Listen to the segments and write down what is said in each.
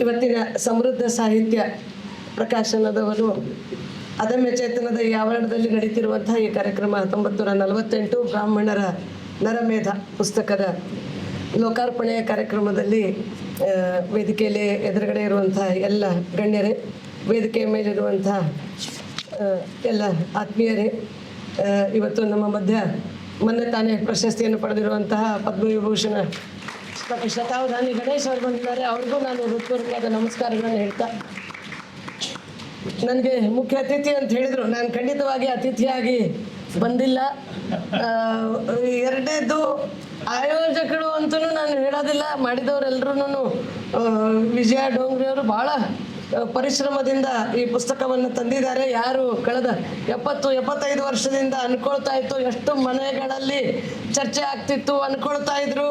ಇವತ್ತಿನ ಸಮೃದ್ಧ ಸಾಹಿತ್ಯ ಪ್ರಕಾಶನದವರು ಅದಮ್ಯ ಚೇತನದ ಈ ಆವರಣದಲ್ಲಿ ನಡೀತಿರುವಂತಹ ಈ ಕಾರ್ಯಕ್ರಮ 1948 ಬ್ರಾಹ್ಮಣರ ನರಮೇಧ ಪುಸ್ತಕದ ಲೋಕಾರ್ಪಣೆಯ ಕಾರ್ಯಕ್ರಮದಲ್ಲಿ ವೇದಿಕೆಯಲ್ಲಿ ಎದುರುಗಡೆ ಇರುವಂತಹ ಎಲ್ಲ ಗಣ್ಯರೇ, ವೇದಿಕೆಯ ಮೇಲಿರುವಂತಹ ಎಲ್ಲ ಆತ್ಮೀಯರೇ, ಇವತ್ತು ನಮ್ಮ ಮಧ್ಯ ಮೊನ್ನೆ ತಾನೇ ಪ್ರಶಸ್ತಿಯನ್ನು ಪಡೆದಿರುವಂತಹ ಪದ್ಮವಿಭೂಷಣ ಶತಾವಧಾನಿ ಗಣೇಶ್ ಅವರು ಬಂದಿದ್ದಾರೆ. ಅವ್ರಿಗೂ ನಾನು ಹೃತ್ಪೂರ್ವಕವಾದ ನಮಸ್ಕಾರಗಳನ್ನು ಹೇಳ್ತಾ, ನನಗೆ ಮುಖ್ಯ ಅತಿಥಿ ಅಂತ ಹೇಳಿದರು. ನಾನು ಖಂಡಿತವಾಗಿ ಅತಿಥಿಯಾಗಿ ಬಂದಿಲ್ಲ. ಎರಡನೇದು ಆಯೋಜಕರು ಅಂತೂ ನಾನು ಹೇಳೋದಿಲ್ಲ. ಮಾಡಿದವರೆಲ್ಲರೂ ವಿಜಯ ಡೋಂಗ್ರಿ ಅವರು ಭಾಳ ಪರಿಶ್ರಮದಿಂದ ಈ ಪುಸ್ತಕವನ್ನು ತಂದಿದ್ದಾರೆ. ಯಾರು ಕಳೆದ 70-75 ವರ್ಷದಿಂದ ಅನ್ಕೊಳ್ತಾ ಇತ್ತು, ಎಷ್ಟು ಮನೆಗಳಲ್ಲಿ ಚರ್ಚೆ ಆಗ್ತಿತ್ತು, ಅನ್ಕೊಳ್ತಾ ಇದ್ರು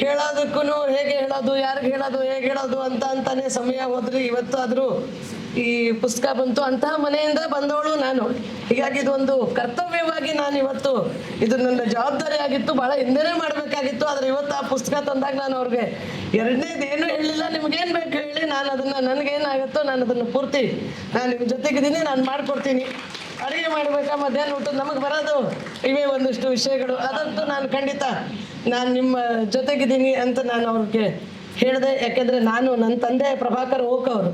ಹೇಳೋದಕ್ಕೂ ಹೇಗೆ ಹೇಳೋದು, ಯಾರಿಗೆ ಹೇಳೋದು, ಹೇಗೆ ಹೇಳೋದು ಅಂತಾನೆ ಸಮಯ ಹೋದ್ರಿ. ಇವತ್ತಾದರೂ ಈ ಪುಸ್ತಕ ಬಂತು. ಅಂತಹ ಮನೆಯಿಂದ ಬಂದವಳು ನಾನು. ಹೀಗಾಗಿ ಇದೊಂದು ಕರ್ತವ್ಯವಾಗಿ ನಾನು ಇವತ್ತು, ಇದು ನನ್ನ ಜವಾಬ್ದಾರಿ ಆಗಿತ್ತು, ಭಾಳ ಹಿಂದೆನೇ ಮಾಡಬೇಕಾಗಿತ್ತು. ಆದರೆ ಇವತ್ತು ಆ ಪುಸ್ತಕ ತಂದಾಗ ನಾನು ಅವ್ರಿಗೆ ಎರಡನೇದು ಏನೂ ಹೇಳಲಿಲ್ಲ. ನಿಮ್ಗೇನು ಬೇಕು ಹೇಳಿ, ನಾನು ಅದನ್ನು ನನಗೇನಾಗುತ್ತೋ ನಾನು ಅದನ್ನು ಪೂರ್ತಿ ನಾನು ನಿಮ್ಮ ಜೊತೆಗಿದ್ದೀನಿ, ನಾನು ಮಾಡಿಕೊಡ್ತೀನಿ. ಅಡುಗೆ ಮಾಡಬೇಕಾ, ಮಧ್ಯಾಹ್ನ ಊಟ ನಮಗೆ ಬರೋದು ಇವೇ ಒಂದಿಷ್ಟು ವಿಷಯಗಳು, ಅದಂತೂ ನಾನು ಖಂಡಿತ ನಾನು ನಿಮ್ಮ ಜೊತೆಗಿದ್ದೀನಿ ಅಂತ ನಾನು ಅವ್ರಿಗೆ ಹೇಳಿದೆ. ಯಾಕೆಂದರೆ ನನ್ನ ತಂದೆ ಪ್ರಭಾಕರ್ ಓಕ್ ಅವರು,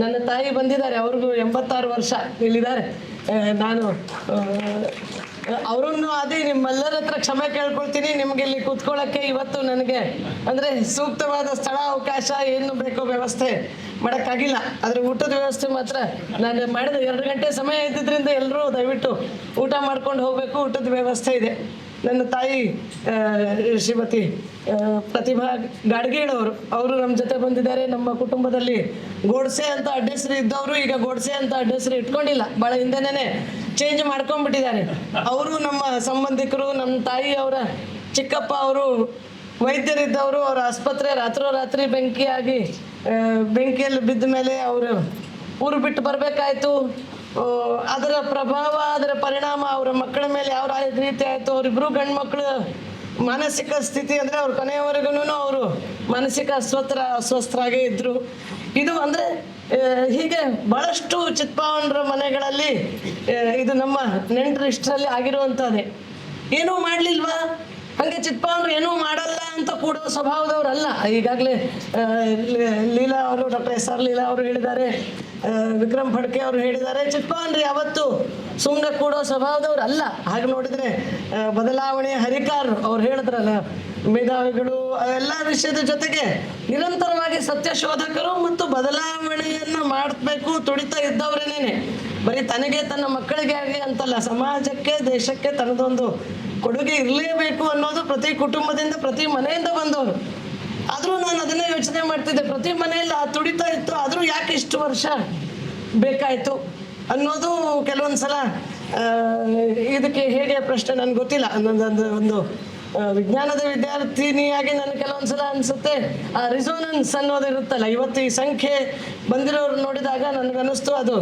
ನನ್ನ ತಾಯಿ ಬಂದಿದ್ದಾರೆ, ಅವ್ರಿಗೂ 86 ವರ್ಷ ಇಲ್ಲಿದ್ದಾರೆ. ನಾನು ಅವರನ್ನು ಅದೇ ನಿಮ್ಮೆಲ್ಲರ ಹತ್ರ ಕ್ಷಮೆ ಕೇಳ್ಕೊಳ್ತೀನಿ. ನಿಮಗೆ ಇಲ್ಲಿ ಕೂತ್ಕೊಳ್ಳೋಕ್ಕೆ ಇವತ್ತು ನನಗೆ ಅಂದರೆ ಸೂಕ್ತವಾದ ಸ್ಥಳ ಅವಕಾಶ ಏನು ಬೇಕೋ ವ್ಯವಸ್ಥೆ ಮಾಡೋಕ್ಕಾಗಿಲ್ಲ. ಆದರೆ ಊಟದ ವ್ಯವಸ್ಥೆ ಮಾತ್ರ ನಾನು ಮಾಡಿದ 2 ಗಂಟೆ ಸಮಯ ಇದ್ದಿದ್ದರಿಂದ ಎಲ್ಲರೂ ದಯವಿಟ್ಟು ಊಟ ಮಾಡ್ಕೊಂಡು ಹೋಗಬೇಕು. ಊಟದ ವ್ಯವಸ್ಥೆ ಇದೆ. ನನ್ನ ತಾಯಿ ಶ್ರೀಮತಿ ಪ್ರತಿಭಾ ಗಾಡ್ಗೇಳವರು, ಅವರು ನಮ್ಮ ಜೊತೆ ಬಂದಿದ್ದಾರೆ. ನಮ್ಮ ಕುಟುಂಬದಲ್ಲಿ ಗೋಡ್ಸೆ ಅಂತ ಅಡ್ಡೆಸರು ಇದ್ದವರು ಈಗ ಗೋಡ್ಸೆ ಅಂತ ಅಡ್ಡೆಸರು ಇಟ್ಕೊಂಡಿಲ್ಲ, ಭಾಳ ಹಿಂದೆನೇ ಚೇಂಜ್ ಮಾಡ್ಕೊಂಡ್ಬಿಟ್ಟಿದ್ದಾರೆ. ಅವರು ನಮ್ಮ ಸಂಬಂಧಿಕರು. ನಮ್ಮ ತಾಯಿ ಅವರ ಚಿಕ್ಕಪ್ಪ ಅವರು ವೈದ್ಯರಿದ್ದವರು. ಅವರ ಆಸ್ಪತ್ರೆ ರಾತ್ರೋರಾತ್ರಿ ಬೆಂಕಿಯಲ್ಲಿ ಬಿದ್ದ ಮೇಲೆ ಅವರು ಊರು ಬಿಟ್ಟು ಬರಬೇಕಾಯ್ತು. ಅದರ ಪ್ರಭಾವ, ಅದರ ಪರಿಣಾಮ ಅವರ ಮಕ್ಕಳ ಮೇಲೆ ಯಾವ ರೀತಿ ಆಯಿತು. ಅವರಿಬ್ಬರು ಗಂಡು ಮಕ್ಕಳು ಮಾನಸಿಕ ಸ್ಥಿತಿ ಅಂದರೆ ಅವ್ರ ಕೊನೆಯವರೆಗೂ ಅವರು ಮಾನಸಿಕ ಅಸ್ವಸ್ಥರಾಗೇ ಇದ್ದರು. ಇದು ಅಂದರೆ ಹೀಗೆ ಭಾಳಷ್ಟು ಚಿತ್ಪಾವನರ ಮನೆಗಳಲ್ಲಿ ಇದು ನಮ್ಮ ನೆಂಟರಿಷ್ಟರಲ್ಲಿ ಆಗಿರುವಂಥದ್ದೇ. ಏನೂ ಮಾಡಲಿಲ್ವಾ, ಹಾಗೆ ಚಿತ್ಪಾವನರು ಏನೂ ಮಾಡಲ್ಲ ಅಂತ ಕೂಡೋ ಸ್ವಭಾವದವರಲ್ಲ. ಈಗಾಗಲೇ ಲೀಲಾ ಅವರು, ಡಾಕ್ಟರ್ SR ಲೀಲಾ ಅವರು ಹೇಳಿದ್ದಾರೆ, ವಿಕ್ರಮ್ ಫಡ್ಕೆ ಅವರು ಹೇಳಿದ್ದಾರೆ, ಚಿತ್ಪಾವನರು ಯಾವತ್ತು ಸುಮ್ಮನೆ ಕೂಡೋ ಸ್ವಭಾವದವ್ರು ಅಲ್ಲ. ಹಾಗೆ ನೋಡಿದರೆ ಬದಲಾವಣೆ ಹರಿಕಾರರು ಅವ್ರು ಹೇಳಿದ್ರಲ್ಲ, ಮೇಧಾವಿಗಳು ಎಲ್ಲ ವಿಷಯದ ಜೊತೆಗೆ ನಿರಂತರವಾಗಿ ಸತ್ಯಶೋಧಕರು ಮತ್ತು ಬದಲಾವಣೆಯನ್ನು ಮಾಡಬೇಕು ತುಡಿತಾ ಇದ್ದವರೇನೇನೆ. ಬರೀ ತನಗೆ ತನ್ನ ಮಕ್ಕಳಿಗೆ ಆಗಿ ಅಂತಲ್ಲ, ಸಮಾಜಕ್ಕೆ ದೇಶಕ್ಕೆ ತನ್ನದೊಂದು ಕೊಡುಗೆ ಇರಲೇಬೇಕು ಅನ್ನೋದು ಪ್ರತಿ ಕುಟುಂಬದಿಂದ ಪ್ರತಿ ಮನೆಯಿಂದ ಬಂದವರು. ಆದರೂ ನಾನು ಅದನ್ನೇ ಯೋಚನೆ ಮಾಡ್ತಿದ್ದೆ, ಪ್ರತಿ ಮನೆಯಲ್ಲಿ ಆ ತುಡಿತಾ ಇತ್ತು, ಆದರೂ ಯಾಕೆ ಇಷ್ಟು ವರ್ಷ ಬೇಕಾಯಿತು ಅನ್ನೋದು ಕೆಲವೊಂದು ಸಲ ಇದಕ್ಕೆ ಹೇಗೆ ಪ್ರಶ್ನೆ ನನಗೆ ಗೊತ್ತಿಲ್ಲ. ಒಂದು ವಿಜ್ಞಾನದ ವಿದ್ಯಾರ್ಥಿನಿಯಾಗಿ ನನಗೆ ಕೆಲವೊಂದು ಸಲ ಅನಿಸುತ್ತೆ, ಆ ರಿಸೋನೆನ್ಸ್ ಅನ್ನೋದು ಇರುತ್ತಲ್ಲ. ಇವತ್ತು ಈ ಸಂಖ್ಯೆ ಬಂದಿರೋರು ನೋಡಿದಾಗ ನನಗನ್ನಿಸ್ತು, ಅದು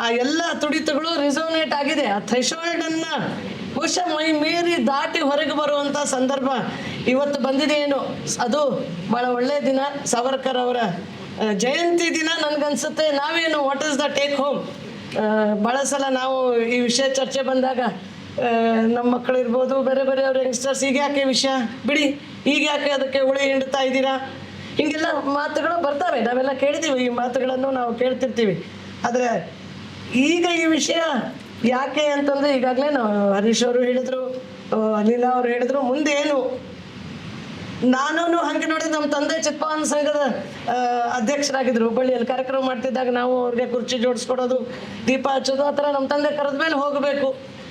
ಆ ಎಲ್ಲ ತುಡಿತಗಳು ರಿಸೋನೇಟ್ ಆಗಿದೆ. ಆ ಥ್ರೆಶೋಲ್ಡನ್ನು ಬಹುಶಃ ಮೈ ಮೀರಿ ದಾಟಿ ಹೊರಗೆ ಬರುವಂಥ ಸಂದರ್ಭ ಇವತ್ತು ಬಂದಿದೆ ಏನೋ. ಅದು ಭಾಳ ಒಳ್ಳೆಯ ದಿನ, ಸಾವರ್ಕರ್ ಅವರ ಜಯಂತಿ ದಿನ. ನನಗನ್ಸುತ್ತೆ ನಾವೇನು what is the take home. ಭಾಳ ಸಲ ನಾವು ಈ ವಿಷಯ ಚರ್ಚೆ ಬಂದಾಗ ನಮ್ಮ ಮಕ್ಕಳಿರ್ಬೋದು, ಬೇರೆ ಬೇರೆಯವ್ರ ಯಂಗ್ಸ್ಟರ್ಸ್, ಈಗ ಯಾಕೆ ವಿಷಯ ಬಿಡಿ, ಈಗ ಯಾಕೆ ಅದಕ್ಕೆ ಹುಳಿ ಹಿಂಡ್ತಾ ಇದ್ದೀರಾ, ಹೀಗೆಲ್ಲ ಮಾತುಗಳು ಬರ್ತವೆ. ನಾವೆಲ್ಲ ಕೇಳಿದ್ದೀವಿ, ಈ ಮಾತುಗಳನ್ನು ನಾವು ಕೇಳ್ತಿರ್ತೀವಿ. ಆದರೆ ಈಗ ಈ ವಿಷಯ ಯಾಕೆ ಅಂತಂದರೆ, ಈಗಾಗಲೇ ನಾವು ಹರೀಶ್ ಅವರು ಹೇಳಿದರು, ಲೀಲಾ ಅವರು ಹೇಳಿದರು, ಮುಂದೆ ಏನು. ನಾನು ಹಾಗೆ ನೋಡಿದ್ರೆ ನಮ್ಮ ತಂದೆ ಚಿತ್ಪಾವನ ಸಂಘದ ಅಧ್ಯಕ್ಷರಾಗಿದ್ದರು. ಹುಬ್ಬಳ್ಳಿಯಲ್ಲಿ ಕಾರ್ಯಕ್ರಮ ಮಾಡ್ತಿದ್ದಾಗ ನಾವು ಅವ್ರಿಗೆ ಕುರ್ಚಿ ಜೋಡಿಸ್ಕೊಡೋದು, ದೀಪ ಹಚ್ಚೋದು, ಆ ಥರ ನಮ್ಮ ತಂದೆ ಕರೆದ ಮೇಲೆ ಹೋಗಬೇಕು.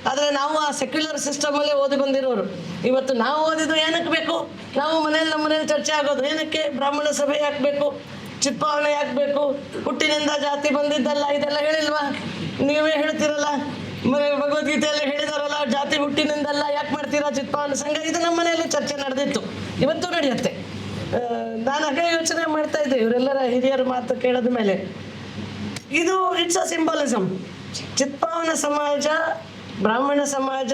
ಆದರೆ ನಾವು ಆ ಸೆಕ್ಯುಲರ್ ಸಿಸ್ಟಮಲ್ಲೇ ಓದಿ ಬಂದಿರೋರು. ಇವತ್ತು ನಾವು ಓದಿದ್ದು ಏನಕ್ಕೆ ಬೇಕು, ನಾವು ನಮ್ಮ ಮನೇಲಿ ಚರ್ಚೆ ಆಗೋದು ಏನಕ್ಕೆ, ಬ್ರಾಹ್ಮಣ ಸಭೆ ಯಾಕೆ ಬೇಕು, ಚಿತ್ಪಾವನೆ ಯಾಕೆ ಬೇಕು, ಹುಟ್ಟಿನಿಂದ ಜಾತಿ ಬಂದಿದ್ದಲ್ಲ, ಇದೆಲ್ಲ ಹೇಳಿಲ್ವಾ? ನೀವೇ ಹೇಳ್ತೀರಲ್ಲ, ಭಗವದ್ಗೀತೆಯಲ್ಲಿ ಹೇಳಿದಾರಲ್ಲ, ಜಾತಿ ಹುಟ್ಟಿನಿಂದಲ್ಲ, ಯಾಕೆ ಮಾಡ್ತೀರಾ ಚಿತ್ಪಾವನ ಸಂಘ? ಇದು ನಮ್ಮ ಮನೆಯಲ್ಲಿ ಚರ್ಚೆ ನಡೆದಿತ್ತು, ಇವತ್ತು ನಡೆಯುತ್ತೆ. ನಾನು ಹಾಗೆ ಯೋಚನೆ ಮಾಡ್ತಾ ಇದ್ದೆ ಇವರೆಲ್ಲರ ಹಿರಿಯರ ಮಾತು ಕೇಳಿದ ಮೇಲೆ. ಇದು ಇಟ್ಸ್ ಅ ಸಿಂಬಲಿಸಮ್. ಚಿತ್ಪಾವನ ಸಮಾಜ, ಬ್ರಾಹ್ಮಣ ಸಮಾಜ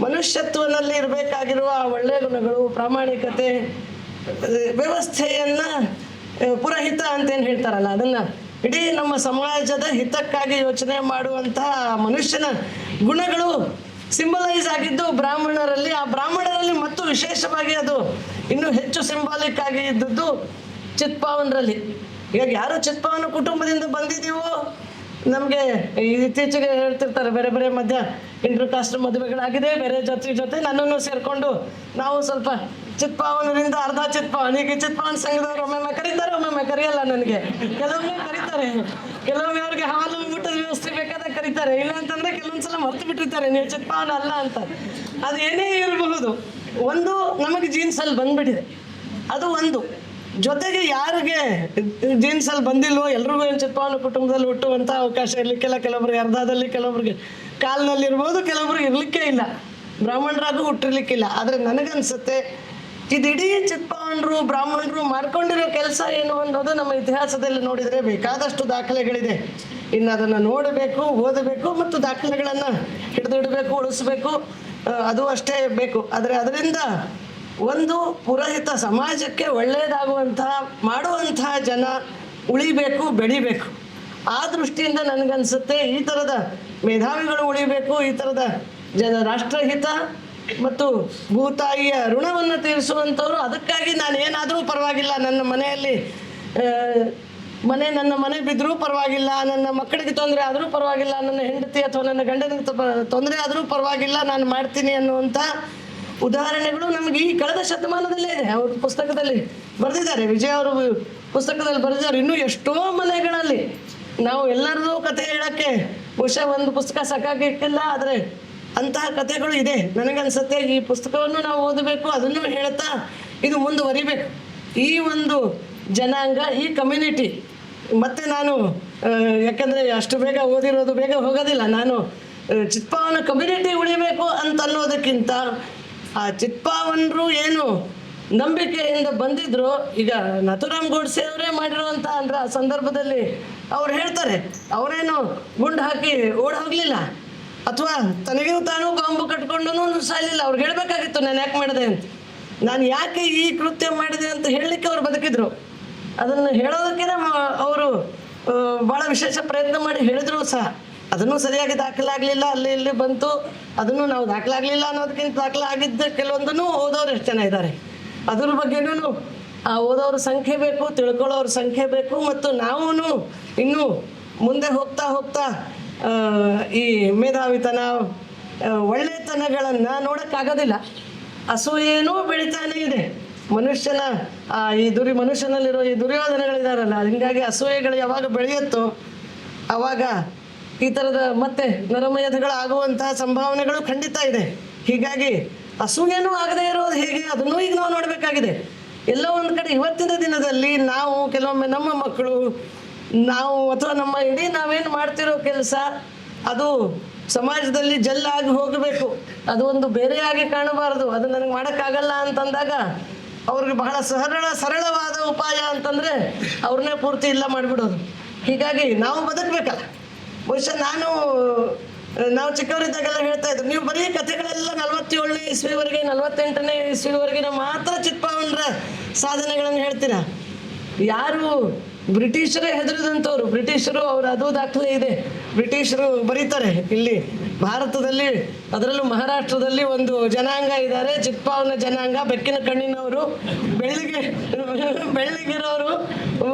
ಮನುಷ್ಯತ್ವದಲ್ಲಿ ಇರಬೇಕಾಗಿರುವ ಒಳ್ಳೆಯ ಗುಣಗಳು, ಪ್ರಾಮಾಣಿಕತೆ, ವ್ಯವಸ್ಥೆಯನ್ನು ಪುರೋಹಿತ ಅಂತೇನು ಏನು ಹೇಳ್ತಾರಲ್ಲ ಅದನ್ನು ಇಡೀ ನಮ್ಮ ಸಮಾಜದ ಹಿತಕ್ಕಾಗಿ ಯೋಚನೆ ಮಾಡುವಂತಹ ಮನುಷ್ಯನ ಗುಣಗಳು ಸಿಂಬಲೈಸ್ ಆಗಿದ್ದು ಬ್ರಾಹ್ಮಣರಲ್ಲಿ. ಆ ಬ್ರಾಹ್ಮಣರಲ್ಲಿ ಮತ್ತು ವಿಶೇಷವಾಗಿ ಅದು ಇನ್ನೂ ಹೆಚ್ಚು ಸಿಂಬಾಲಿಕ್ ಆಗಿ ಇದ್ದದ್ದು ಚಿತ್ಪಾವನರಲ್ಲಿ. ಈಗ ಯಾರು ಚಿತ್ಪಾವನ ಕುಟುಂಬದಿಂದ ಬಂದಿದ್ದೀವೋ, ನಮಗೆ ಇತ್ತೀಚೆಗೆ ಹೇಳ್ತಿರ್ತಾರೆ ಬೇರೆ ಬೇರೆ ಮಧ್ಯ ಇಂಟರ್ ಕಾಸ್ಟ್ ಮದುವೆಗಳಾಗಿದೆ, ಬೇರೆ ಜೊತೆ ನನ್ನನ್ನು ಸೇರಿಕೊಂಡು ನಾವು ಸ್ವಲ್ಪ ಚಿತ್ಪಾವನರಿಂದ ಅರ್ಧ ಚಿತ್ಪಾವನ, ಈಗ ಚಿತ್ಪಾವನ ಸಂಘದವ್ರು ಒಮ್ಮೊಮ್ಮೆ ಕರೀತಾರೆ, ಒಮ್ಮೊಮ್ಮೆ ಕರೆಯಲ್ಲ. ನನಗೆ ಕೆಲವೊಮ್ಮೆ ಕರೀತಾರೆ, ಕೆಲವೊಮ್ಮೆ ಅವ್ರಿಗೆ ಹಾಲು ಊಟದ ವ್ಯವಸ್ಥೆ ಬೇಕಾದಾಗ ಕರೀತಾರೆ, ಇಲ್ಲ ಅಂತಂದರೆ ಕೆಲವೊಂದ್ಸಲ ಮರ್ತು ಬಿಟ್ಟಿರ್ತಾರೆ ನೀವು ಚಿತ್ಪಾವನ ಅಲ್ಲ ಅಂತ. ಅದು ಏನೇ ಇರಬಹುದು, ಒಂದು ನಮಗೆ ಜೀನ್ಸಲ್ಲಿ ಬಂದ್ಬಿಟ್ಟಿದೆ, ಅದು ಒಂದು. ಜೊತೆಗೆ ಯಾರಿಗೆ ಜೀನ್ಸಲ್ಲಿ ಬಂದಿಲ್ವೋ ಎಲ್ರಿಗೂ ಏನು ಚಿತ್ಪಾವನ ಕುಟುಂಬದಲ್ಲಿ ಹುಟ್ಟುವಂಥ ಅವಕಾಶ ಇರಲಿಕ್ಕಿಲ್ಲ. ಕೆಲವೊಬ್ರಿಗೆ ಅರ್ಧದಲ್ಲಿ, ಕೆಲವೊಬ್ರಿಗೆ ಕಾಲಿನಲ್ಲಿರ್ಬೋದು, ಕೆಲವೊಬ್ರಿಗೆ ಇರಲಿಕ್ಕೇ ಇಲ್ಲ, ಬ್ರಾಹ್ಮಣರಾಗೂ ಹುಟ್ಟಿರ್ಲಿಕ್ಕಿಲ್ಲ. ಆದರೆ ನನಗನ್ಸುತ್ತೆ ಇದಿಡೀ ಚಿತ್ಪಾವನರು ಬ್ರಾಹ್ಮಣರು ಮಾಡ್ಕೊಂಡಿರೋ ಕೆಲಸ ಏನು ಅನ್ನೋದು ನಮ್ಮ ಇತಿಹಾಸದಲ್ಲಿ ನೋಡಿದರೆ ಬೇಕಾದಷ್ಟು ದಾಖಲೆಗಳಿದೆ. ಇನ್ನು ಅದನ್ನು ನೋಡಬೇಕು, ಓದಬೇಕು ಮತ್ತು ದಾಖಲೆಗಳನ್ನು ಹಿಡಿದಿಡಬೇಕು, ಉಳಿಸ್ಬೇಕು, ಅದು ಅಷ್ಟೇ ಬೇಕು. ಆದರೆ ಅದರಿಂದ ಒಂದು ಪುರೋಹಿತ ಸಮಾಜಕ್ಕೆ ಒಳ್ಳೆಯದಾಗುವಂತಹ ಮಾಡುವಂತಹ ಜನ ಉಳಿಬೇಕು, ಬೆಳಿಬೇಕು. ಆ ದೃಷ್ಟಿಯಿಂದ ನನಗನ್ಸುತ್ತೆ ಈ ಥರದ ಮೇಧಾವಿಗಳು ಉಳಿಬೇಕು, ಈ ಥರದ ರಾಷ್ಟ್ರಹಿತ ಮತ್ತು ಭೂತಾಯಿಯ ಋಣವನ್ನು ತೀರಿಸುವಂಥವ್ರು. ಅದಕ್ಕಾಗಿ ನಾನು ಏನಾದರೂ ಪರವಾಗಿಲ್ಲ, ನನ್ನ ಮನೆಯಲ್ಲಿ ನನ್ನ ಮನೆ ಬಿದ್ದರೂ ಪರವಾಗಿಲ್ಲ, ನನ್ನ ಮಕ್ಕಳಿಗೆ ತೊಂದರೆ ಆದರೂ ಪರವಾಗಿಲ್ಲ, ನನ್ನ ಹೆಂಡತಿ ಅಥವಾ ನನ್ನ ಗಂಡನಿಗೆ ತೊಂದರೆ ಆದರೂ ಪರವಾಗಿಲ್ಲ, ನಾನು ಮಾಡ್ತೀನಿ ಅನ್ನುವಂಥ ಉದಾಹರಣೆಗಳು ನಮಗೆ ಈ ಕಳೆದ ಶತಮಾನದಲ್ಲೇ ಇದೆ. ಅವ್ರ ಪುಸ್ತಕದಲ್ಲಿ ಬರೆದಿದ್ದಾರೆ, ವಿಜಯ್ ಅವರು ಪುಸ್ತಕದಲ್ಲಿ ಬರೆದಿದ್ದಾರೆ. ಇನ್ನೂ ಎಷ್ಟೋ ಮನೆಗಳಲ್ಲಿ ನಾವು ಎಲ್ಲರದೂ ಕಥೆ ಹೇಳೋಕ್ಕೆ ಬಹುಶಃ ಒಂದು ಪುಸ್ತಕ ಸಾಕಾಗಿಕ್ಕಿಲ್ಲ, ಆದರೆ ಅಂತಹ ಕಥೆಗಳು ಇದೆ. ನನಗನ್ಸುತ್ತೆ ಈ ಪುಸ್ತಕವನ್ನು ನಾವು ಓದಬೇಕು, ಅದನ್ನು ಹೇಳ್ತಾ ಇದು ಮುಂದುವರಿಬೇಕು. ಈ ಒಂದು ಜನಾಂಗ, ಈ ಕಮ್ಯುನಿಟಿ. ಮತ್ತು ನಾನು ಯಾಕಂದರೆ ಅಷ್ಟು ಬೇಗ ಓದಿರೋದು ಬೇಗ ಹೋಗೋದಿಲ್ಲ. ನಾನು ಚಿತ್ಪಾವನ ಕಮ್ಯುನಿಟಿ ಉಳಿಬೇಕು ಅಂತ ಅನ್ನೋದಕ್ಕಿಂತ ಆ ಚಿತ್ಪಾವನರು ಏನು ನಂಬಿಕೆಯಿಂದ ಬಂದಿದ್ರು, ಈಗ ನಥುರಾಮ್ ಗೋಡ್ಸೆ ಅವರೇ ಮಾಡಿರುವಂಥ ಅಂದ್ರೆ ಆ ಸಂದರ್ಭದಲ್ಲಿ ಅವ್ರು ಹೇಳ್ತಾರೆ, ಅವರೇನು ಗುಂಡು ಹಾಕಿ ಓಡಿ ಹೋಗಲಿಲ್ಲ, ಅಥವಾ ತನಗೂ ತಾನು ಬಾಂಬು ಕಟ್ಕೊಂಡು ಸಾಯಲಿಲ್ಲ. ಅವ್ರಿಗೆ ಹೇಳಬೇಕಾಗಿತ್ತು ನಾನು ಯಾಕೆ ಮಾಡಿದೆ ಅಂತ, ನಾನು ಯಾಕೆ ಈ ಕೃತ್ಯ ಮಾಡಿದೆ ಅಂತ ಹೇಳಲಿಕ್ಕೆ ಅವ್ರು ಬದುಕಿದ್ರು. ಅದನ್ನು ಹೇಳೋದಕ್ಕೆ ಅವರು ಭಾಳ ವಿಶೇಷ ಪ್ರಯತ್ನ ಮಾಡಿ ಹೇಳಿದ್ರು ಸಹ. ಅದನ್ನು ಸರಿಯಾಗಿ ದಾಖಲಾಗಲಿಲ್ಲ, ಅಲ್ಲಿ ಇಲ್ಲಿ ಬಂತು. ಅದನ್ನು ನಾವು ದಾಖಲಾಗಲಿಲ್ಲ ಅನ್ನೋದಕ್ಕಿಂತ ದಾಖಲಾಗಿದ್ದ ಕೆಲವೊಂದನ್ನು ಓದೋರು ಎಷ್ಟು ಜನ ಇದ್ದಾರೆ, ಅದ್ರ ಬಗ್ಗೆನೂ ಆ ಓದೋರ ಸಂಖ್ಯೆ ಬೇಕು, ತಿಳ್ಕೊಳ್ಳೋರ ಸಂಖ್ಯೆ ಬೇಕು. ಮತ್ತು ನಾವು ಇನ್ನೂ ಮುಂದೆ ಹೋಗ್ತಾ ಹೋಗ್ತಾ ಈ ಮೇಧಾವಿತನ, ಒಳ್ಳೆತನಗಳನ್ನು ನೋಡೋಕ್ಕಾಗೋದಿಲ್ಲ. ಅಸೂಯೇನೂ ಬೆಳೀತಾನೆ ಇದೆ ಮನುಷ್ಯನ. ಮನುಷ್ಯನಲ್ಲಿರೋ ಈ ದುರ್ಯೋಧನಗಳಿದಾರಲ್ಲ, ಹೀಗಾಗಿ ಅಸೂಯೆಗಳು ಯಾವಾಗ ಬೆಳೆಯುತ್ತೋ ಆವಾಗ ಈ ಥರದ ಮತ್ತೆ ನರಮೇಧಗಳಾಗುವಂತಹ ಸಂಭಾವನೆಗಳು ಖಂಡಿತ ಇದೆ. ಹೀಗಾಗಿ ಅಸೂಯೆನೂ ಆಗದೆ ಇರೋದು ಹೇಗೆ, ಅದನ್ನೂ ಈಗ ನಾವು ನೋಡಬೇಕಾಗಿದೆ. ಎಲ್ಲೋ ಒಂದು ಕಡೆ ಇವತ್ತಿನ ದಿನದಲ್ಲಿ ನಾವು ಕೆಲವೊಮ್ಮೆ ನಮ್ಮ ಮಕ್ಕಳು, ನಾವು ಅಥವಾ ನಮ್ಮ ಇಡೀ ನಾವೇನು ಮಾಡ್ತಿರೋ ಕೆಲಸ ಅದು ಸಮಾಜದಲ್ಲಿ ಜಲ್ಲಾಗಿ ಹೋಗಬೇಕು, ಅದು ಒಂದು ಬೇರೆಯಾಗಿ ಕಾಣಬಾರ್ದು. ಅದು ನನಗೆ ಮಾಡೋಕ್ಕಾಗಲ್ಲ ಅಂತಂದಾಗ ಅವ್ರಿಗೆ ಬಹಳ ಸರಳವಾದ ಉಪಾಯ ಅಂತಂದರೆ ಅವ್ರನ್ನೇ ಪೂರ್ತಿ ಇಲ್ಲ ಮಾಡಿಬಿಡೋದು. ಹೀಗಾಗಿ ನಾವು ಬದುಕಬೇಕಲ್ಲ. ಬಹುಶಃ ನಾವು ಚಿಕ್ಕವರಿದ್ದಾಗೆಲ್ಲ ಹೇಳ್ತಾ ಇದ್ರು, ನೀವು ಬರೀ ಕಥೆಗಳೆಲ್ಲ 47ನೇ ಇಸ್ವಿವರೆಗೆ 48ನೇ ಇಸ್ವಿವರೆಗಿನ ಮಾತ್ರ ಚಿತ್ಪಾವನರ ಸಾಧನೆಗಳನ್ನು ಹೇಳ್ತೀರಾ. ಯಾರು ಬ್ರಿಟಿಷರೇ ಹೆದರಿದಂಥವ್ರು, ಬ್ರಿಟಿಷರು ಅದು ದಾಖಲೆ ಇದೆ. ಬ್ರಿಟಿಷರು ಬರೀತಾರೆ ಇಲ್ಲಿ ಭಾರತದಲ್ಲಿ, ಅದರಲ್ಲೂ ಮಹಾರಾಷ್ಟ್ರದಲ್ಲಿ ಒಂದು ಜನಾಂಗ ಇದ್ದಾರೆ, ಚಿತ್ಪಾವನ ಜನಾಂಗ. ಬೆಕ್ಕಿನ ಕಣ್ಣಿನವರು, ಬೆಳ್ಳಿಗಿರೋರು,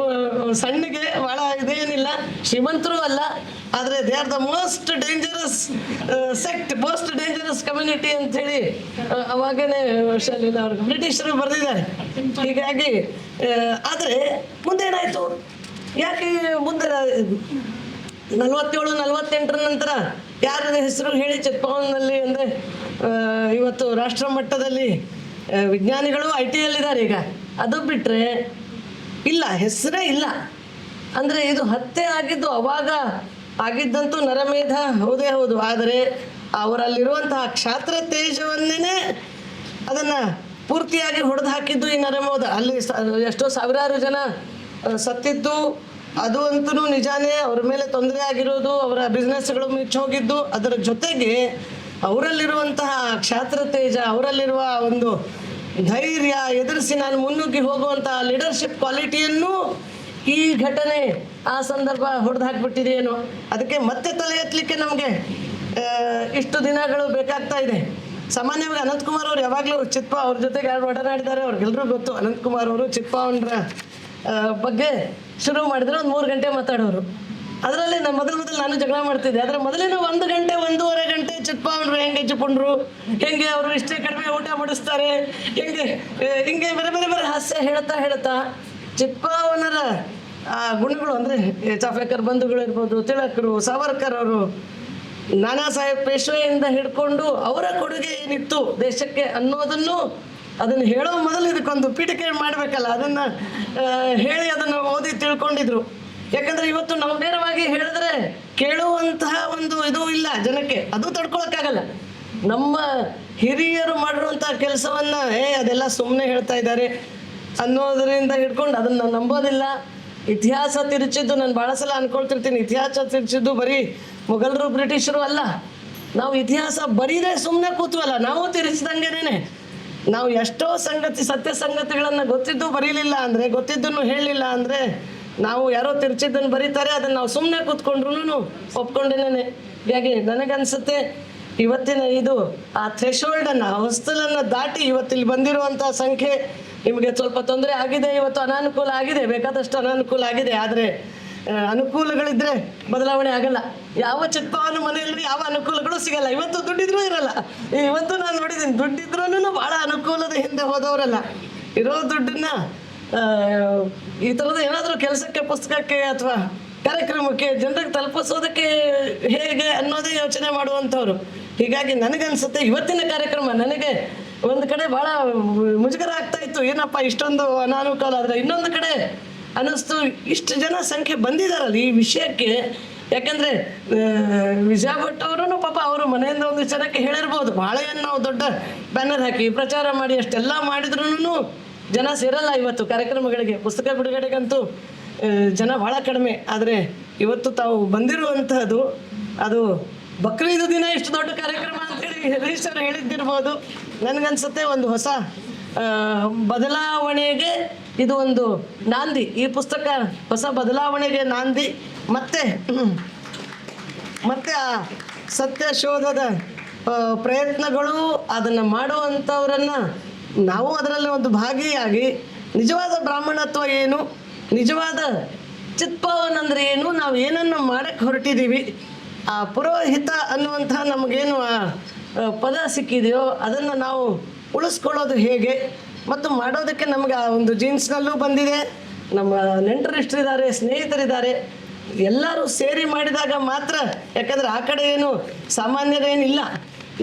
ಸಣ್ಣಗೆ ಭಾಳ ಇದೇನಿಲ್ಲ, ಶ್ರೀಮಂತರು ಅಲ್ಲ, ಆದರೆ they are the most dangerous sect, most dangerous community ಅಂಥೇಳಿ ಅವಾಗನೇ ಶಾಲೆಯಲ್ಲಿ ಅವ್ರಿಗೆ ಬ್ರಿಟಿಷರು ಬರೆದಿದ್ದಾರೆ. ಹೀಗಾಗಿ ಆದರೆ ಮುಂದೇನಾಯಿತು, ಯಾಕೆ ಮುಂದೆ 47-48 ನಂತರ ಯಾರ ಹೆಸರು ಹೇಳಿ ಚಿತ್ಪಾವನಲ್ಲಿ ಅಂದರೆ ಇವತ್ತು ರಾಷ್ಟ್ರ ಮಟ್ಟದಲ್ಲಿ ವಿಜ್ಞಾನಿಗಳು ITಯಲ್ಲಿದ್ದಾರೆ. ಈಗ ಅದು ಬಿಟ್ಟರೆ ಇಲ್ಲ, ಹೆಸರೇ ಇಲ್ಲ. ಅಂದರೆ ಇದು ಹತ್ಯೆ ಆಗಿದ್ದು ಅವಾಗ ಆಗಿದ್ದಂತೂ ನರಮೇಧ ಹೌದೇ ಹೌದು, ಆದರೆ ಅವರಲ್ಲಿರುವಂತಹ ಕ್ಷಾತ್ರ ತೇಜವನ್ನೇ ಅದನ್ನು ಪೂರ್ತಿಯಾಗಿ ಹೊಡೆದು ಹಾಕಿದ್ದು ಈ ನರಮೇಧ. ಅಲ್ಲಿ ಎಷ್ಟೋ ಸಾವಿರಾರು ಜನ ಸತ್ತಿದ್ದು ಅದು ಅಂತೂ ನಿಜಾನೇ. ಅವ್ರ ಮೇಲೆ ತೊಂದರೆ ಆಗಿರೋದು, ಅವರ ಬಿಸ್ನೆಸ್ಗಳು ಮುಚ್ಚೋಗಿದ್ದು, ಅದರ ಜೊತೆಗೆ ಅವರಲ್ಲಿರುವಂತಹ ಕ್ಷಾತ್ರ ತೇಜ, ಅವರಲ್ಲಿರುವ ಒಂದು ಧೈರ್ಯ, ಎದುರಿಸಿ ನಾನು ಮುನ್ನುಗ್ಗಿ ಹೋಗುವಂತಹ ಲೀಡರ್ಶಿಪ್ ಕ್ವಾಲಿಟಿಯನ್ನು ಈ ಘಟನೆ ಆ ಸಂದರ್ಭ ಹೊಡೆದು ಹಾಕ್ಬಿಟ್ಟಿದೆಯೇನೋ, ಅದಕ್ಕೆ ಮತ್ತೆ ತಲೆ ಎತ್ತಲಿಕ್ಕೆ ನಮಗೆ ಇಷ್ಟು ದಿನಗಳು ಬೇಕಾಗ್ತಾ ಇದೆ. ಸಾಮಾನ್ಯವಾಗಿ ಅನಂತಕುಮಾರ್ ಅವರು ಯಾವಾಗಲೂ ಚಿತ್ಪ ಅವ್ರ ಜೊತೆಗೆ ಯಾರು ಒಡನಾಡಿದ್ದಾರೆ ಅವ್ರಿಗೆಲ್ಲರೂ ಗೊತ್ತು. ಅನಂತಕುಮಾರ್ ಅವರು ಚಿತ್ಪಾವನರ ಬಗ್ಗೆ ಶುರು ಮಾಡಿದ್ರೆ ಒಂದು 3 ಗಂಟೆ ಮಾತಾಡೋರು. ಅದರಲ್ಲಿ ನಾನು ಮೊದಲು ನಾನು ಜಗಳ ಮಾಡ್ತಿದ್ದೆ. ಅದರ ಮೊದಲಿನ 1 ಗಂಟೆ 1.5 ಗಂಟೆ ಚಿತ್ಪಾವನರು ಹೆಂಗೆ ಹೆಚ್ಚುಕೊಂಡ್ರು, ಹೆಂಗೆ ಅವರು ಇಷ್ಟೇ ಕಡಿಮೆ ಊಟ ಮಾಡಿಸ್ತಾರೆ, ಹಿಂಗೆ ಬೇರೆ ಹಾಸ್ಯ ಹೇಳ್ತಾ ಚಿತ್ಪಾವನರ ಆ ಗುಣಗಳು ಅಂದರೆ ಚಾಫೇಕರ್ ಬಂಧುಗಳು ಇರ್ಬೋದು, ತಿಳಕರು, ಸಾವರ್ಕರ್ ಅವರು, ನಾನಾ ಸಾಹೇಬ್ ಪೇಶ್ವೆಯಿಂದ ಹಿಡ್ಕೊಂಡು ಅವರ ಕೊಡುಗೆ ಏನಿತ್ತು ದೇಶಕ್ಕೆ ಅನ್ನೋದನ್ನು ಅದನ್ನು ಹೇಳೋ ಮೊದಲು ಇದಕ್ಕೊಂದು ಪೀಠಿಕೆ ಮಾಡಬೇಕಲ್ಲ, ಅದನ್ನು ಹೇಳಿ ಅದನ್ನು ಓದಿ ತಿಳ್ಕೊಂಡಿದ್ರು. ಯಾಕಂದರೆ ಇವತ್ತು ನಾವು ನೇರವಾಗಿ ಹೇಳಿದ್ರೆ ಕೇಳುವಂತಹ ಒಂದು ಇದು ಇಲ್ಲ ಜನಕ್ಕೆ, ಅದು ತಡ್ಕೊಳಕ್ಕಾಗಲ್ಲ. ನಮ್ಮ ಹಿರಿಯರು ಮಾಡಿರುವಂಥ ಕೆಲಸವನ್ನು ಅದೆಲ್ಲ ಸುಮ್ಮನೆ ಹೇಳ್ತಾ ಇದ್ದಾರೆ ಅನ್ನೋದರಿಂದ ಹಿಡ್ಕೊಂಡು ಅದನ್ನು ನಂಬೋದಿಲ್ಲ. ಇತಿಹಾಸ ತಿರುಚಿದ್ದು ನಾನು ಭಾಳ ಸಲ ಅಂದ್ಕೊಳ್ತಿರ್ತೀನಿ, ಇತಿಹಾಸ ತಿರುಚಿದ್ದು ಬರೀ ಮೊಘಲರು ಬ್ರಿಟಿಷರು ಅಲ್ಲ, ನಾವು ಇತಿಹಾಸ ಬರೀದೇ ಸುಮ್ಮನೆ ಕೂತ್ವಲ್ಲ, ನಾವು ತಿರುಚಿದಂಗೆನೇ. ನಾವು ಎಷ್ಟೋ ಸತ್ಯ ಸಂಗತಿಗಳನ್ನು ಗೊತ್ತಿದ್ದು ಬರೀಲಿಲ್ಲ ಅಂದರೆ, ಗೊತ್ತಿದ್ದನ್ನು ಹೇಳಲಿಲ್ಲ ಅಂದರೆ, ನಾವು ಯಾರೋ ತಿರುಚಿದ್ದನ್ನು ಬರೀತಾರೆ ಅದನ್ನು ನಾವು ಸುಮ್ಮನೆ ಕೂತ್ಕೊಂಡ್ರು ಒಪ್ಕೊಂಡೇನೆ. ಹೀಗಾಗಿ ನನಗನ್ಸುತ್ತೆ ಇವತ್ತಿನ ಇದು ಆ ಥ್ರೆಶೋಲ್ಡನ್ನು, ಆ ಹೊಸ್ತಲನ್ನು ದಾಟಿ ಇವತ್ತಿಲ್ಲಿ ಬಂದಿರುವಂಥ ಸಂಖ್ಯೆ ನಿಮಗೆ ಸ್ವಲ್ಪ ತೊಂದರೆ ಆಗಿದೆ, ಇವತ್ತು ಅನಾನುಕೂಲ ಆಗಿದೆ, ಬೇಕಾದಷ್ಟು ಅನಾನುಕೂಲ ಆಗಿದೆ. ಆದರೆ ಅನುಕೂಲಗಳಿದ್ದರೆ ಬದಲಾವಣೆ ಆಗಲ್ಲ. ಯಾವ ಚಿತ್ಪಾವನ ಮನೆಯಲ್ಲಿ ಯಾವ ಅನುಕೂಲಗಳು ಸಿಗಲ್ಲ. ಇವತ್ತು ದುಡ್ಡಿದ್ರೂ ಇರಲ್ಲ. ಇವತ್ತು ನಾನು ನೋಡಿದ್ದೀನಿ, ದುಡ್ಡಿದ್ರೂ ಭಾಳ ಅನುಕೂಲದ ಹಿಂದೆ ಹೋದವರಲ್ಲ. ಇರೋ ದುಡ್ಡನ್ನು ಈ ಥರದ ಏನಾದರೂ ಕೆಲಸಕ್ಕೆ, ಪುಸ್ತಕಕ್ಕೆ ಅಥವಾ ಕಾರ್ಯಕ್ರಮಕ್ಕೆ ಜನರಿಗೆ ತಲುಪಿಸೋದಕ್ಕೆ ಹೇಗೆ ಅನ್ನೋದೇ ಯೋಚನೆ ಮಾಡುವಂಥವ್ರು. ಹೀಗಾಗಿ ನನಗನ್ಸುತ್ತೆ ಇವತ್ತಿನ ಕಾರ್ಯಕ್ರಮ ನನಗೆ ಒಂದು ಕಡೆ ಭಾಳ ಮುಜುಗರ ಆಗ್ತಾ ಇತ್ತು, ಏನಪ್ಪ ಇಷ್ಟೊಂದು ಅನಾನುಕೂಲ. ಆದರೆ ಇನ್ನೊಂದು ಕಡೆ ಅನ್ನಿಸ್ತು, ಇಷ್ಟು ಜನ ಸಂಖ್ಯೆ ಬಂದಿದ್ದಾರಲ್ಲ ಈ ವಿಷಯಕ್ಕೆ. ಯಾಕಂದರೆ ವಿಜಯ ಭಟ್ ಅವರು ಪಾಪ ಅವರು ಮನೆಯಿಂದ ಒಂದು ಜನಕ್ಕೆ ಹೇಳಿರ್ಬೋದು, ಭಾಳ ಏನು ನಾವು ದೊಡ್ಡ ಬ್ಯಾನರ್ ಹಾಕಿ ಪ್ರಚಾರ ಮಾಡಿ ಅಷ್ಟೆಲ್ಲ ಮಾಡಿದ್ರೂ ಜನ ಸೇರಲ್ಲ ಇವತ್ತು ಕಾರ್ಯಕ್ರಮಗಳಿಗೆ. ಪುಸ್ತಕ ಬಿಡುಗಡೆಗಂತೂ ಜನ ಭಾಳ ಕಡಿಮೆ. ಆದರೆ ಇವತ್ತು ತಾವು ಬಂದಿರುವಂತಹದ್ದು ಅದು ಬಕ್ರೀದ್ ದಿನ ಇಷ್ಟು ದೊಡ್ಡ ಕಾರ್ಯಕ್ರಮ ಅಂತೇಳಿ ರಿಜಿಸ್ಟರ್ ಹೇಳಿದ್ದಿರ್ಬೋದು. ನನಗನ್ಸುತ್ತೆ ಒಂದು ಹೊಸ ಬದಲಾವಣೆಗೆ ಇದು ಒಂದು ನಾಂದಿ. ಈ ಪುಸ್ತಕ ಹೊಸ ಬದಲಾವಣೆಗೆ ನಾಂದಿ. ಮತ್ತೆ ಆ ಸತ್ಯ ಶೋಧದ ಪ್ರಯತ್ನಗಳು, ಅದನ್ನು ಮಾಡುವಂಥವರನ್ನು ನಾವು ಅದರಲ್ಲಿ ಒಂದು ಭಾಗಿಯಾಗಿ ನಿಜವಾದ ಬ್ರಾಹ್ಮಣತ್ವ ಏನು, ನಿಜವಾದ ಚಿತ್ಪಾವನ ಅಂದರೆ ಏನು, ನಾವು ಏನನ್ನು ಮಾಡೋಕ್ಕೆ ಹೊರಟಿದ್ದೀವಿ, ಆ ಪುರೋಹಿತ ಅನ್ನುವಂಥ ನಮಗೇನು ಆ ಪದ ಸಿಕ್ಕಿದೆಯೋ ಅದನ್ನು ನಾವು ಉಳಿಸ್ಕೊಳ್ಳೋದು ಹೇಗೆ, ಮತ್ತು ಮಾಡೋದಕ್ಕೆ ನಮಗೆ ಆ ಒಂದು ಜೀನ್ಸ್ನಲ್ಲೂ ಬಂದಿದೆ. ನಮ್ಮ ನೆಂಟರಿಷ್ಟರಿದ್ದಾರೆ, ಸ್ನೇಹಿತರಿದ್ದಾರೆ, ಎಲ್ಲರೂ ಸೇರಿ ಮಾಡಿದಾಗ ಮಾತ್ರ. ಯಾಕಂದರೆ ಆ ಕಡೆ ಏನು ಸಾಮಾನ್ಯರೇನಿಲ್ಲ,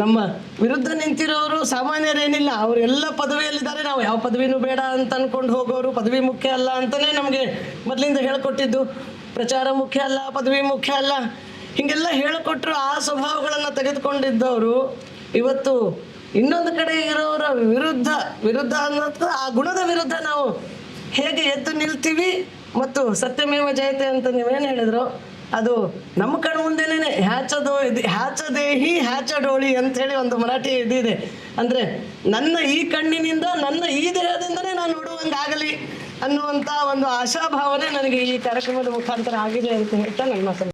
ನಮ್ಮ ವಿರುದ್ಧ ನಿಂತಿರೋರು ಸಾಮಾನ್ಯರೇನಿಲ್ಲ, ಅವರೆಲ್ಲ ಪದವಿಯಲ್ಲಿದ್ದಾರೆ. ನಾವು ಯಾವ ಪದವಿನೂ ಬೇಡ ಅಂತ ಅಂದ್ಕೊಂಡು ಹೋಗೋರು, ಪದವಿ ಮುಖ್ಯ ಅಲ್ಲ ಅಂತಲೇ ನಮಗೆ ಮೊದಲಿಂದ ಹೇಳಿಕೊಟ್ಟಿದ್ದು. ಪ್ರಚಾರ ಮುಖ್ಯ ಅಲ್ಲ, ಪದವಿ ಮುಖ್ಯ ಅಲ್ಲ, ಹೀಗೆಲ್ಲ ಹೇಳಿಕೊಟ್ರು. ಆ ಸ್ವಭಾವಗಳನ್ನು ತೆಗೆದುಕೊಂಡಿದ್ದವರು ಇವತ್ತು ಇನ್ನೊಂದು ಕಡೆ ಇರೋರ ವಿರುದ್ಧ ಅನ್ನೋದು, ಆ ಗುಣದ ವಿರುದ್ಧ ನಾವು ಹೇಗೆ ಎದ್ದು ನಿಲ್ತೀವಿ. ಮತ್ತು ಸತ್ಯಮೇವ ಜಯತೆ ಅಂತ ನೀವೇನು ಹೇಳಿದ್ರು, ಅದು ನಮ್ಮ ಕಣ್ಣು ಮುಂದೆನೇ ಹ್ಯಾಚದೇಹಿ ಹ್ಯಾಚಡೋಳಿ ಅಂಥೇಳಿ ಒಂದು ಮರಾಠಿ ಇದಿದೆ. ಅಂದರೆ ನನ್ನ ಈ ಕಣ್ಣಿನಿಂದ, ನನ್ನ ಈ ದೇಹದಿಂದನೇ ನಾನು ನೋಡುವಂಗಾಗಲಿ ಅನ್ನುವಂಥ ಒಂದು ಆಶಾಭಾವನೆ ನನಗೆ ಈ ಕಾರ್ಯಕ್ರಮದ ಮುಖಾಂತರ ಆಗಿದೆ ಅಂತ ಹೇಳ್ತಾ ನನ್ನ ಮಾತನ್ನು